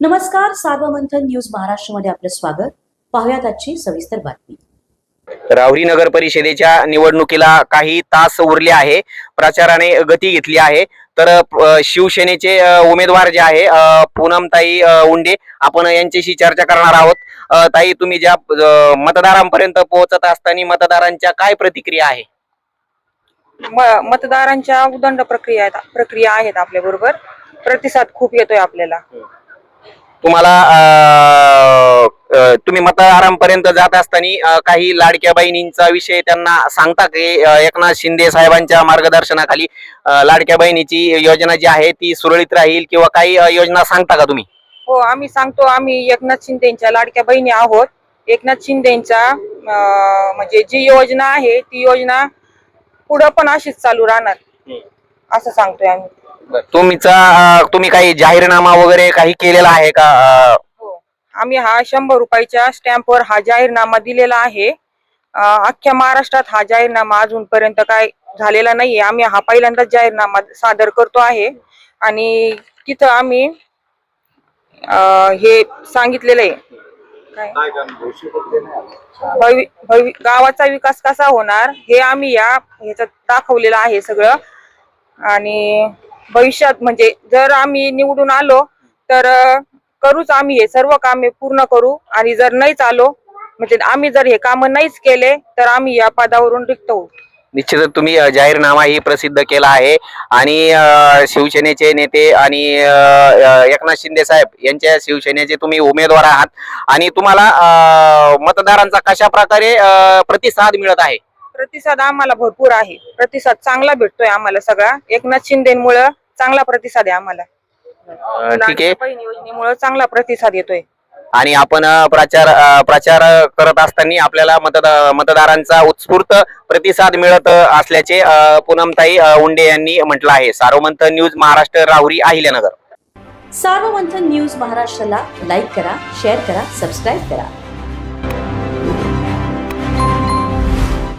नमस्कार, सार्वमंथन न्यूज महाराष्ट्रमध्ये आपलं स्वागत. पाहुयात आजची सविस्तर बातमी. राहुरी नगर परिषदेच्या निवडणुकीला काही तास उरले आहे. प्रचाराने गती घेतली आहे. तर शिवसेनेचे उमेदवार जे आहे पूनमताई उंडे, आपण यांच्याशी चर्चा करणार आहोत. ताई, तुम्ही ज्या मतदारांपर्यंत पोहोचत असताना मतदारांच्या काय प्रतिक्रिया आहे? मतदारांच्या उदंड प्रक्रिया आहेत आपल्या बरोबर. प्रतिसाद खूप येतोय आपल्याला. तुम्हाला तुम्ही मतदारांपर्यंत जात असताना काही लाडक्या बहिणींचा विषय त्यांना सांगता की एकनाथ शिंदे साहेबांच्या मार्गदर्शनाखाली लाडक्या बहिणीची योजना जी आहे ती सुरळीत राहील किंवा काही योजना सांगता का तुम्ही? हो, आम्ही सांगतो. आम्ही एकनाथ शिंदेच्या लाडक्या बहिणी आहोत. एकनाथ शिंदेच्या म्हणजे जी योजना आहे ती योजना पुढे पण अशीच चालू राहणार असं सांगतोय आम्ही. तुम्ही काही जाहीरनामा वगैरे काही केलेला आहे का? हो, आम्ही हा 100 रुपयाच्या स्टॅम्पवर हा जाहीरनामा दिलेला आहे. अख्ख्या महाराष्ट्रात हा जाहीरनामा अजूनपर्यंत काय झालेला नाहीये. आम्ही हा पहिल्यांदाच जाहीरनामा सादर करतो आहे आणि तिथं आम्ही हे सांगितलेलं आहे गावाचा विकास कसा होणार हे आम्ही ह्याच्यात दाखवलेलं आहे सगळं. आणि भविष्यात म्हणजे जर आम्ही निवडून आलो तर करूच, आम्ही हे सर्व कामे पूर्ण करू. आणि जर नाहीच आलो म्हणजे आम्ही जर हे काम नाहीच केले तर आम्ही या पदावरून रिक्त होऊ. निश्चितच तुम्ही जाहीरनामा ही प्रसिद्ध केला आहे आणि शिवसेनेचे नेते आणि एकनाथ शिंदे साहेब यांच्या शिवसेनेचे तुम्ही उमेदवार आहात आणि तुम्हाला मतदारांचा कशा प्रकारे प्रतिसाद मिळत आहे? प्रतिसाद आम्हाला भरपूर आहे. प्रतिसाद चांगला भेटतोय आम्हाला सगळा. एकनाथ शिंदेमुळे चांगला प्रतिसाद आहे आम्हाला. ठीक आहे. बहीण योजनेमुळे चांगला प्रतिसाद येतोय. आणि आपण प्रचार करत असताना आपल्याला मतदारांचा उत्स्फूर्त प्रतिसाद मिळत असल्याचे पूनमताई उंडे यांनी म्हटलं आहे. सार्वमंथन न्यूज महाराष्ट्र, राहुरी, अहिल्यानगर. सार्वमंथन न्यूज महाराष्ट्राला लाईक करा, शेअर करा, सबस्क्राईब करा.